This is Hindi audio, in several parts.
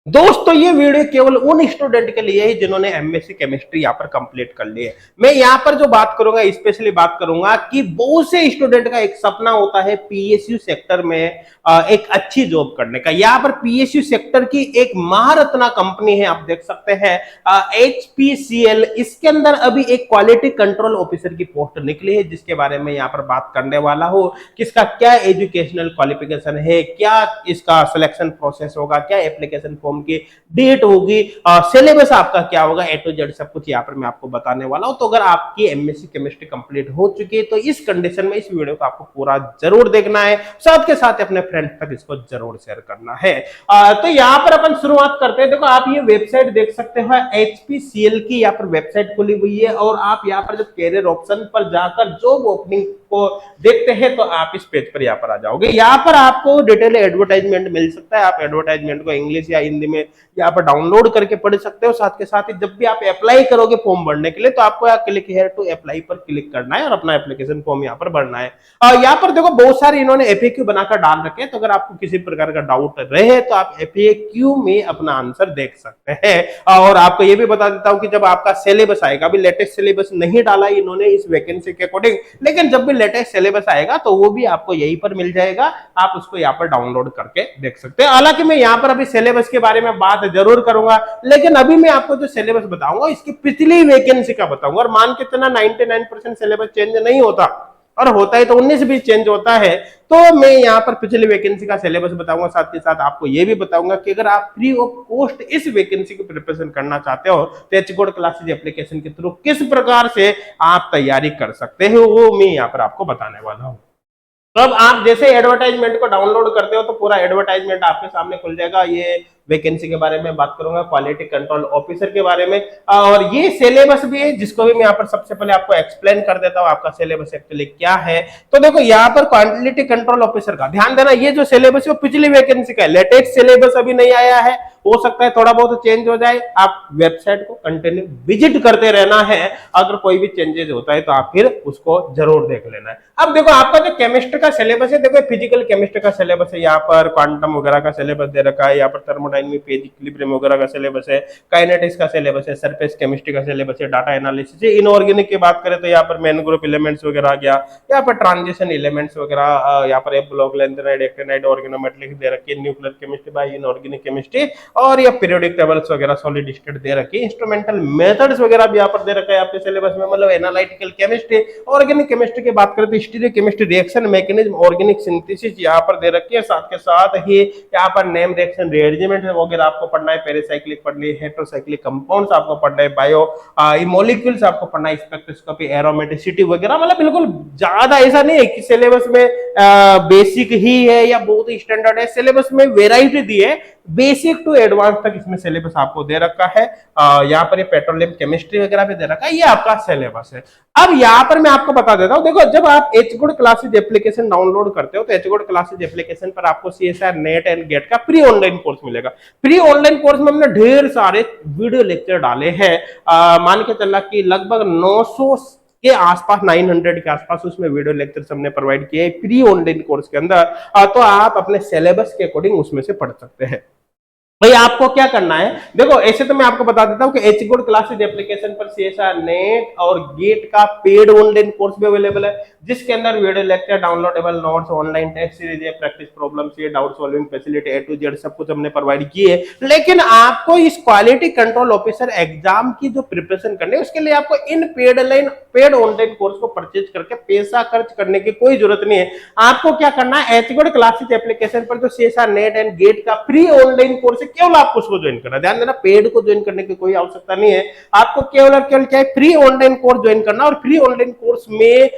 दोस्तों ये वीडियो केवल उन स्टूडेंट के लिए है जिन्होंने एमएससी केमिस्ट्री यहाँ पर कंप्लीट कर ली है। मैं यहाँ पर जो बात करूंगा स्पेशली बात करूंगा कि बहुत से स्टूडेंट का एक सपना होता है पीएसयू सेक्टर में एक अच्छी जॉब करने का। यहाँ पर पीएसयू सेक्टर की एक महारत्ना कंपनी है, आप देख सकते हैं HPCL। इसके अंदर अभी एक क्वालिटी कंट्रोल ऑफिसर की पोस्ट निकली है, जिसके बारे में यहाँ पर बात करने वाला हूँ। किसका क्या एजुकेशनल क्वालिफिकेशन है, क्या इसका सिलेक्शन प्रोसेस होगा, क्या एप्लीकेशन फॉर्म की डेट होगी, सिलेबस आपका क्या होगा, ए टू जेड सब कुछ यहाँ पर मैं आपको बताने वाला हूं। तो अगर आपकी एमएससी केमिस्ट्री कंप्लीट हो चुकी है तो इस कंडीशन में इस वीडियो को आपको पूरा जरूर देखना है, साथ के साथ अपने फ्रेंड्स तक इसको जरूर शेयर करना है। तो यहाँ पर अपन शुरुआत करते हैं। देखो आप ये वेबसाइट देख सकते हो, HPCL की यहाँ पर वेबसाइट खुली हुई है और आप यहाँ पर जब कैरियर ऑप्शन पर जाकर जॉब ओपनिंग को देखते हैं तो आप इस पेज पर यहाँ पर आ जाओगे। यहाँ पर आपको डिटेल एडवर्टाइजमेंट मिल सकता है, आप एडवर्टाइजमेंट को इंग्लिश या हिंदी में यहाँ पर डाउनलोड करके पढ़ सकते हो। साथ के साथ ही जब भी आप अप्लाई करोगे फॉर्म भरने के लिए तो आपको क्लिक हियर टू अप्लाई पर क्लिक करना है और अपना एप्लीकेशन फॉर्म यहाँ पर भरना है। यहाँ पर देखो बहुत सारे इन्होंने FAQ बनाकर डाल रखे हैं, तो अगर आपको किसी प्रकार का डाउट रहे तो आप FAQ में अपना आंसर देख सकते हैं। और आपको ये भी बता देता हूँ कि जब आपका सिलेबस आएगा, अभी लेटेस्ट सिलेबस नहीं डाला इन्होंने इस वैकेंसी के अकॉर्डिंग, लेकिन जब भी लेटेस्ट सिलेबस आएगा तो वो भी आपको यहीं पर मिल जाएगा, आप उसको यहाँ पर डाउनलोड करके देख सकते हैं। हालांकि मैं यहाँ पर अभी सिलेबस के बारे में बात जरूर करूंगा, लेकिन अभी मैं आपको जो सिलेबस बताऊंगा इसकी पिछली वैकेंसी का बताऊंगा। और मान के चलना 99% सिलेबस चेंज नहीं होता, और होता है तो 19-20 चेंज होता है। तो मैं यहाँ पर पिछली वैकेंसी का सिलेबस बताऊंगा, साथ के साथ आपको ये भी बताऊंगा कि अगर आप फ्री ऑफ कॉस्ट इस वैकेंसी की प्रिपरेशन करना चाहते हो तो एचगोड क्लासेज एप्लीकेशन के थ्रू किस प्रकार से आप तैयारी कर सकते हो वो मैं यहाँ पर आपको बताने वाला हूँ। तो अब आप जैसे एडवर्टाइजमेंट को डाउनलोड करते हो तो पूरा एडवर्टाइजमेंट आपके सामने खुल जाएगा। ये वैकेंसी के बारे में बात करूंगा, क्वालिटी कंट्रोल ऑफिसर के बारे में, और ये सिलेबस भी है जिसको भी मैं यहाँ पर सबसे पहले आपको एक्सप्लेन कर देता हूँ आपका सिलेबस एक्चुअली क्या है। तो देखो यहाँ पर क्वालिटी कंट्रोल ऑफिसर का ध्यान देना, ये जो सिलेबस है वो पिछली वैकेंसी का है, लेटेस्ट सिलेबस अभी नहीं आया है, हो सकता है थोड़ा बहुत चेंज हो जाए। आप वेबसाइट को कंटिन्यू विजिट करते रहना है, अगर कोई भी चेंजेस होता है तो आप फिर उसको जरूर देख लेना है। अब देखो आपका जो केमिस्ट्री का सिलेबस है, देखो फिजिकल केमिस्ट्री का सिलेबस है, यहाँ पर क्वांटम वगैरह का सिलेबस दे रखा है, यहाँ पर थर्मोडायनामिक फेज इक्विलिब्रियम वगैरह का सिलेबस है, काइनेटिक्स का सिलेबस है, सरफेस केमिस्ट्री का सिलेबस है, डाटा एनालिसिस है। इनऑर्गेनिक की बात करें तो यहाँ पर मेन ग्रुप एलिमेंट्स वगैरह आ गया, यहाँ पर ट्रांजिशन एलिमेंट्स वगैरह, यहाँ पर ब्लॉक लेंथेनाइड, एक्टिनाइड, ऑर्गेनोमेटेलिक दे रखी है, nuclear chemistry bye inorganic chemistry, और ये पीरियोडिक टेबल्स वगैरह, सॉलिड स्टेट दे रखी है, इंस्ट्रूमेंटल मेथड्स वगैरह भी यहाँ पर दे रखा है आपके सिलेबस में, मतलब एनालिटिकल केमिस्ट्री। ऑर्गेनिक केमिस्ट्री की बात करें तो stereo chemistry, reaction mechanism, organic synthesis यहाँ पर दे रखी है। साथ के साथ ही यहाँ पर नेम रिएक्शन रिएरेंजमेंट वगैरह आपको पढ़ना है, पेरिसाइक्लिक पढ़नी है, हेटेरोसाइक्लिक कंपाउंड्स आपको पढ़ना है, बायो मॉलिक्यूल्स आपको पढ़ना है, स्पेक्ट्रोस्कोपी, एरोमेटिसिटी वगैरह। मतलब बिल्कुल ज्यादा ऐसा नहीं है कि सिलेबस में बेसिक ही है या बहुत ही स्टैंडर्ड है, सिलेबस में वेराइटी दी है, बेसिक टू एडवांस तक इसमें सिलेबस आपको दे रखा है। यहाँ पर ये पेट्रोलियम केमिस्ट्री वगैरह भी दे रखा है, ये आपका सिलेबस है। अब यहाँ पर मैं आपको बता देता हूँ, देखो जब आप एचगोड क्लासेज एप्लीकेशन डाउनलोड करते हो तो एचगोड क्लासेज एप्लीकेशन पर आपको CSIR नेट एंड गेट का फ्री ऑनलाइन कोर्स मिलेगा। फ्री ऑनलाइन कोर्स में हमने ढेर सारे वीडियो लेक्चर डाले हैं, मान के चलना कि लगभग 900 के आसपास, 900 के आसपास उसमें वीडियो लेक्चर हमने प्रोवाइड किए फ्री ऑनलाइन कोर्स के अंदर। तो आप अपने सिलेबस के अकॉर्डिंग उसमें से पढ़ सकते हैं। भाई आपको क्या करना है, देखो ऐसे तो मैं आपको बता देता हूं कि एचगोड क्लासेज एप्लीकेशन पर CSIR नेट और गेट का पेड ऑनलाइन कोर्स भी अवेलेबल है, जिसके अंदर video lecture, downloadable notes, online test series है, प्रैक्टिस प्रॉब्लम्स है, doubt solving facility A to Z सब कुछ हमने प्रोवाइड की है। लेकिन आपको इस क्वालिटी कंट्रोल ऑफिसर एग्जाम की जो प्रिपरेशन करनी है उसके लिए आपको इन पेड ऑनलाइन कोर्स को परचेज करके पैसा खर्च करने की कोई जरूरत नहीं है। आपको क्या करना है, एचगोड क्लासेज एप्लीकेशन पर जो CSIR नेट एंड गेट का फ्री ऑनलाइन कोर्स है, केवल आपको उसको ज्वाइन करना। ध्यान देना, पेड को ज्वाइन करने की कोई आवश्यकता नहीं है, आपको केवल और केवल क्या है, फ्री ऑनलाइन कोर्स ज्वाइन करना। और फ्री ऑनलाइन कोर्स में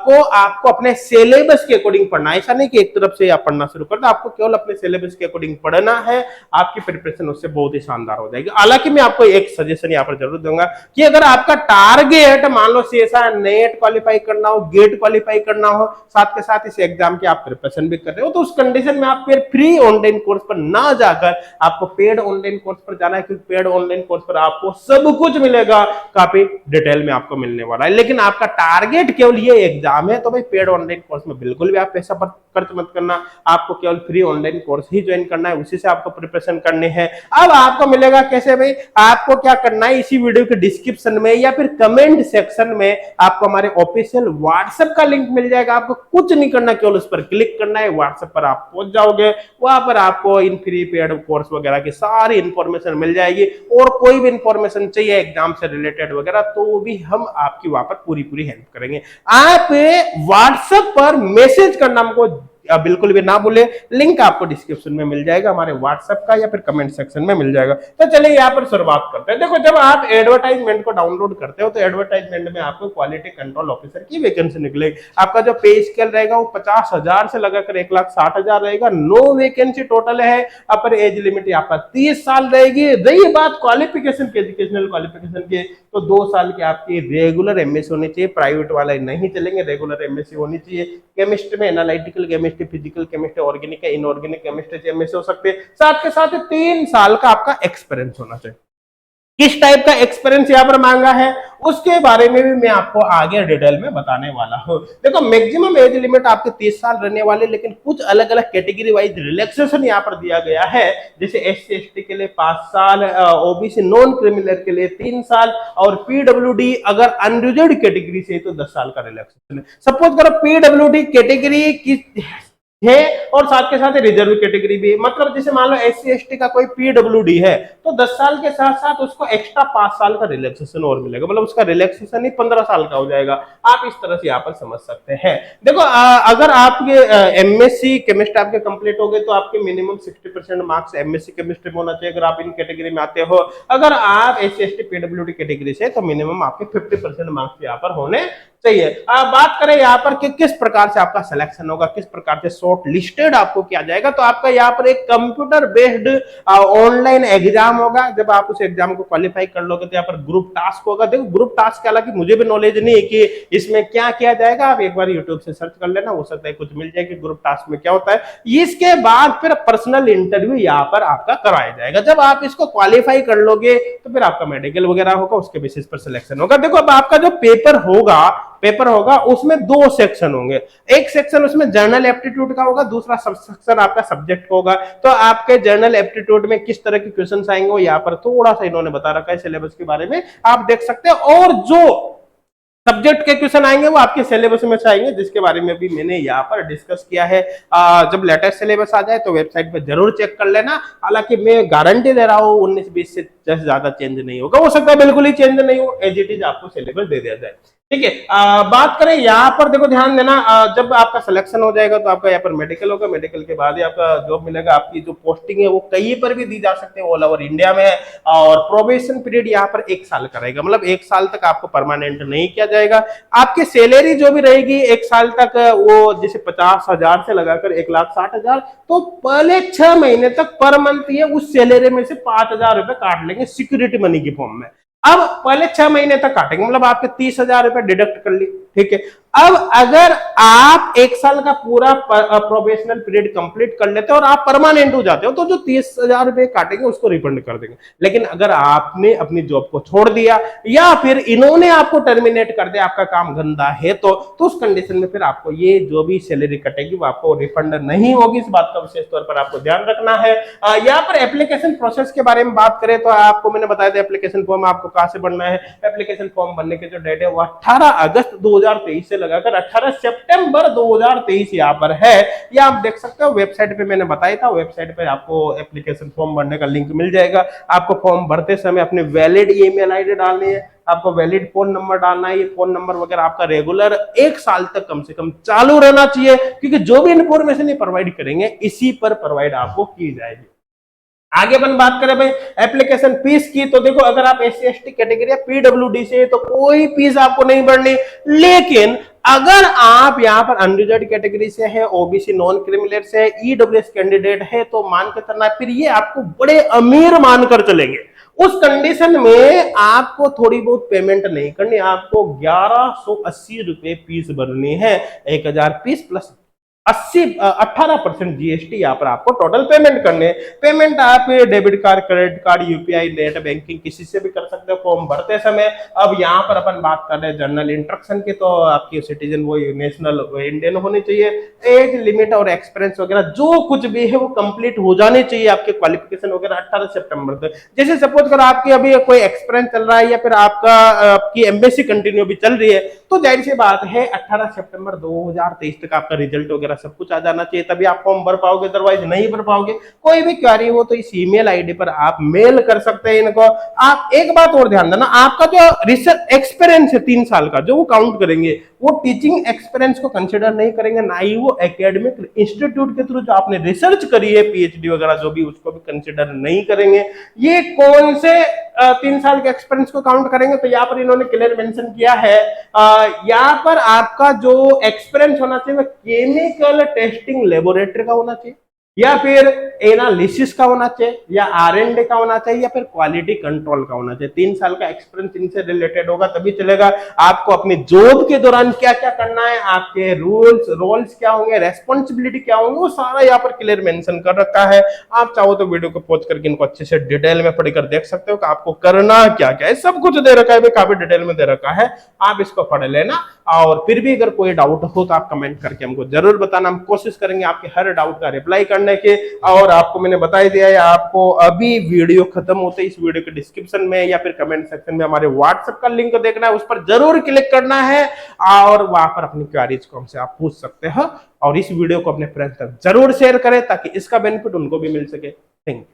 को आपको अपने सिलेबस के अकॉर्डिंग पढ़ना, ऐसा नहीं कि एक तरफ से आप पढ़ना शुरू कर दो, आपको केवल अपने सिलेबस के अकॉर्डिंग पढ़ना है, आपकी प्रिपरेशन उससे बहुत ही शानदार हो जाएगी। हालांकि मैं आपको एक सजेशन यहाँ पर जरूर दूंगा कि अगर आपका टारगेट मान लो CSIR नेट क्वालिफाई करना हो, गेट क्वालिफाई करना हो, साथ के साथ इस एग्जाम की आप प्रिपरेशन भी कर रहे हो, तो उस कंडीशन में आप फिर फ्री ऑनलाइन कोर्स पर ना जाकर आप आपको पेड ऑनलाइन कोर्स पर जाना है, क्योंकि पेड ऑनलाइन कोर्स पर आपको सब कुछ मिलेगा, काफी डिटेल में आपको मिलने वाला है। लेकिन आपका टारगेट केवल ये एग्जाम है तो भाई पेड ऑनलाइन कोर्स में बिल्कुल भी आप पैसा खर्च मत करना, आपको केवल फ्री ऑनलाइन कोर्स ही ज्वाइन करना है, उसी से आपको प्रिपरेशन करनी है। अब आपको मिलेगा कैसे भाई, आपको क्या करना है, इसी वीडियो के डिस्क्रिप्शन में या फिर कमेंट सेक्शन में आपको हमारे ऑफिशियल व्हाट्सएप का लिंक मिल जाएगा। आपको कुछ नहीं करना, केवल उस पर क्लिक करना है, व्हाट्सएप पर आप पहुंच जाओगे, वहां पर आपको इन फ्री पेड कोर्स वगैरह की सारी इंफॉर्मेशन मिल जाएगी। और कोई भी इंफॉर्मेशन चाहिए एग्जाम से रिलेटेड वगैरह तो भी हम आपकी वहां पर पूरी पूरी हेल्प करेंगे। आप व्हाट्सएप पर मैसेज करना हमको बिल्कुल भी ना भूले, लिंक आपको डिस्क्रिप्शन में मिल जाएगा, हमारे व्हाट्सएप का या फिर कमेंट सेक्शन में मिल जाएगा। तो चलिए यहाँ पर शुरुआत करते हैं। देखो, जब आप एडवर्टाइजमेंट को डाउनलोड करते हो तो एडवर्टाइजमेंट में आपको क्वालिटी कंट्रोल ऑफिसर की वैकेंसी निकलेगी। आपका जो पे स्केल रहेगा वो 50,000 से लगाकर 1,60,000 रहेगा। 9 वैकेंसी टोटल है। अपर एज लिमिट यहाँ पर 30 साल रहेगी। रही बात क्वालिफिकेशन की, एजुकेशनल क्वालिफिकेशन की, तो 2 साल की आपकी रेगुलर एमएससी होनी चाहिए, प्राइवेट वाला नहीं चलेंगे, रेगुलर एमएससी होनी चाहिए। केमिस्ट्री में analytical chemistry, physical chemistry, organic inorganic chemistry से एमएससी हो सकते हैं। साथ के साथ 3 साल का आपका एक्सपीरियंस होना चाहिए। किस टाइप का एक्सपीरियंस यहाँ पर मांगा है उसके बारे में भी मैं आपको आगे डिटेल में बताने वाला हूँ। देखो, मैक्सिमम एज लिमिट आपके 30 साल रहने वाले, लेकिन कुछ अलग अलग कैटेगरी वाइज रिलैक्सेशन यहाँ पर दिया गया है। जैसे एससी एसटी के लिए 5 साल, ओबीसी नॉन क्रिमिनल के लिए 3 साल, और पीडब्ल्यूडी अगर अनरिजर्व्ड कैटेगरी से तो 10 साल का रिलैक्सेशन है। सपोज करो पीडब्ल्यूडी कैटेगरी की है और साथ के साथ रिजर्व कैटेगरी भी, मतलब जैसे मान लो एससी एसटी का कोई पीडब्ल्यूडी है तो 10 साल के साथ साथ उसको एक्स्ट्रा 5 साल का रिलैक्सेशन और मिलेगा, मतलब उसका रिलैक्सेशन ही 15 साल का हो जाएगा। आप इस तरह से यहाँ पर समझ सकते हैं। देखो, अगर आपके एमएससी केमिस्ट्री आपके कंप्लीट हो गए तो आपके मिनिमम 60% मार्क्स एमएससी केमिस्ट्री में होना चाहिए अगर आप इन कैटेगरी में आते हो। अगर आप एससी एसटी पीडब्ल्यूडी कैटेगरी से तो मिनिमम आपके 50% मार्क्स यहाँ पर होने चाहिए। बात करें यहाँ पर कि किस प्रकार से आपका सिलेक्शन होगा, किस प्रकार से शॉर्ट लिस्टेड आपको किया जाएगा, तो आपका यहाँ पर एक कंप्यूटर बेस्ड ऑनलाइन एग्जाम होगा। जब आप उस एग्जाम को क्वालिफाई कर लोगे तो यहाँ पर ग्रुप टास्क होगा। देखो, ग्रुप टास्क के हालांकि मुझे भी नॉलेज नहीं है कि इसमें क्या किया जाएगा, आप एक बार यूट्यूब से सर्च कर लेना, हो सकता है कुछ मिल जाए कि ग्रुप टास्क में क्या होता है। इसके बाद फिर पर्सनल इंटरव्यू यहाँ पर आपका कराया जाएगा। जब आप इसको क्वालिफाई कर लोगे तो फिर आपका मेडिकल वगैरह होगा, उसके बेसिस पर सिलेक्शन होगा। देखो, अब आपका जो पेपर होगा उसमें 2 सेक्शन होंगे। एक सेक्शन उसमें जनरल एप्टीट्यूड का होगा, दूसरा सेक्शन आपका सब्जेक्ट का होगा। तो आपके जनरल एप्टीट्यूड में किस तरह के क्वेश्चंस आएंगे यहाँ पर थोड़ा सा इन्होंने बता रखा है, सिलेबस के बारे में आप देख सकते हैं। और जो सब्जेक्ट के क्वेश्चन आएंगे वो आपके सिलेबस में से आएंगे, जिसके बारे में भी मैंने यहाँ पर डिस्कस किया है। जब लेटेस्ट सिलेबस आ जाए तो वेबसाइट पर जरूर चेक कर लेना। हालांकि मैं गारंटी दे रहा हूँ 19-20 से ज्यादा चेंज नहीं होगा, हो सकता है बिल्कुल ही चेंज नहीं हो, एज इट इज आपको सिलेबस दे दिया जाए। ठीक है, बात करें यहाँ पर, देखो ध्यान देना, जब आपका सिलेक्शन हो जाएगा तो आपका यहाँ पर मेडिकल होगा, मेडिकल के बाद ही आपका जॉब मिलेगा। आपकी जो पोस्टिंग है वो कहीं पर भी दी जा सकते हैं, ऑल ओवर इंडिया में। और प्रोबेशन पीरियड यहाँ पर 1 साल का रहेगा, मतलब 1 साल तक आपको परमानेंट नहीं किया जाएगा। आपकी सैलरी जो भी रहेगी 1 साल तक, वो जैसे 50,000 से लगाकर 1,60,000, तो पहले 6 महीने तक पर मंथ ये उस सैलरी में से 5,000 रुपए काट लेंगे सिक्योरिटी मनी की फॉर्म में। अब पहले 6 महीने तक काटेंगे, मतलब आपके 30,000 रुपए डिडक्ट कर ली। ठीक है, अब अगर आप 1 साल का पूरा प्रोबेशनल पीरियड कंप्लीट कर लेते हो और आप परमानेंट हो जाते हो तो जो 30,000 रुपए काटेंगे उसको रिफंड कर देंगे। लेकिन अगर आपने अपनी जॉब को छोड़ दिया या फिर इन्होंने आपको टर्मिनेट कर दिया, आपका काम गंदा है, तो उस कंडीशन में फिर आपको ये जो भी सैलरी कटेगी वो आपको रिफंड नहीं होगी। इस बात का विशेष तौर पर आपको ध्यान रखना है। यहाँ पर एप्लीकेशन प्रोसेस के बारे में बात करें तो आपको मैंने बताया था एप्लीकेशन फॉर्म आपको कहां से बनना है। एप्लीकेशन फॉर्म बनने के जो डेट है वो 18 अगस्त 2023 से लगाकर 18 सितंबर 2023 यहाँ पर है। ये आप देख सकते हो, वेबसाइट पे मैंने बताया था, वेबसाइट पे आपको एप्लीकेशन फॉर्म भरने का लिंक मिल जाएगा। आपको फॉर्म भरते समय अपने वैलिड ईमेल आईडी डालनी है, आपको वैलिड फोन नंबर डालना है। ये फोन नंबर वगैरह आपका रेगुलर 1 साल तक कम से कम चालू रहना चाहिए, क्योंकि जो भी इंफॉर्मेशन ये प्रोवाइड करेंगे इसी पर प्रोवाइड आपको की जाएगी। आगे अपन बात करें भाई एप्लीकेशन फीस की, तो देखो, अगर आप एससी एसटी कैटेगरी या पीडब्ल्यूडी से तो कोई फीस आपको नहीं भरनी। लेकिन अगर आप यहाँ पर अनरिजर्व्ड कैटेगरी से है, ओबीसी नॉन क्रिमिनल से है, ईडब्ल्यूएस कैंडिडेट है, तो मान के चलना फिर ये आपको बड़े अमीर मानकर चलेंगे। उस कंडीशन में आपको थोड़ी बहुत पेमेंट नहीं करनी, आपको 1180 रुपए फीस भरनी है। 1,000 फीस प्लस 18% जीएसटी यहाँ पर आपको टोटल पेमेंट करने। पेमेंट आप debit card, credit card, UPI, net banking किसी से भी कर सकते हो फॉर्म भरते समय। अब यहाँ पर अपन बात कर रहे हैं जनरल इंस्ट्रक्शन की, तो आपकी सिटीजन वो नेशनल इंडियन होनी चाहिए। एज लिमिट और एक्सपीरियंस वगैरह जो कुछ भी है वो कंप्लीट हो जाने चाहिए, आपके क्वालिफिकेशन वगैरह 18 सितंबर तक। जैसे सपोज कर आपकी अभी कोई एक्सपीरियंस चल रहा है या फिर आपकी एमबीसी कंटिन्यू भी चल रही है, तो जाहिर सी बात है 18 सितंबर 2023 तक आपका रिजल्ट वगैरह सब कुछ आ जाना चाहिए, तभी आप फॉर्म भर पाओगे, अदरवाइज नहीं भर पाओगे। कोई भी क्वेरी हो तो इस ईमेल आईडी पर आप मेल कर सकते हैं इनको। आप एक बात और ध्यान देना, आपका जो रिसर्च एक्सपीरियंस है 3 साल का, जो वो काउंट करेंगे, वो टीचिंग एक्सपीरियंस को कंसिडर नहीं करेंगे, ना ही वो एकेडमिक इंस्टीट्यूट के थ्रू जो आपने रिसर्च करी है पीएचडी वगैरह जो भी, उसको भी कंसिडर नहीं करेंगे। ये कौन से 3 साल के एक्सपीरियंस को काउंट करेंगे, तो यहाँ पर इन्होंने क्लियर मेंशन किया है, यहाँ पर आपका जो एक्सपीरियंस होना चाहिए वो केमिकल टेस्टिंग लेबोरेटरी का होना चाहिए, या फिर एनालिसिस का होना चाहिए, या R&D का होना चाहिए, या फिर क्वालिटी कंट्रोल का होना चाहिए। 3 साल का एक्सपीरियंस इनसे रिलेटेड होगा तभी चलेगा। आपको अपनी जॉब के दौरान क्या क्या करना है, आपके रोल्स क्या होंगे, रेस्पॉन्सिबिलिटी क्या होंगे, वो सारा यहाँ पर क्लियर मेंशन कर रखा है। आप चाहो तो वीडियो को पॉज करके इनको अच्छे से डिटेल में पढ़कर देख सकते हो कि आपको करना क्या क्या है। सब कुछ दे रखा है, काफी डिटेल में दे रखा है, आप इसको पढ़ लेना। और फिर भी अगर कोई डाउट हो तो आप कमेंट करके हमको जरूर बताना, हम कोशिश करेंगे आपके हर डाउट का रिप्लाई करने के। और आपको मैंने बता ही दिया है, आपको अभी वीडियो खत्म होते ही इस वीडियो के डिस्क्रिप्शन में या फिर कमेंट सेक्शन में हमारे व्हाट्सएप का लिंक देखना है, उस पर जरूर क्लिक करना है और वहां पर अपनी क्वेरीज को हमसे आप पूछ सकते हो। और इस वीडियो को अपने फ्रेंड्स तक जरूर शेयर करें ताकि इसका बेनिफिट उनको भी मिल सके। Thank you.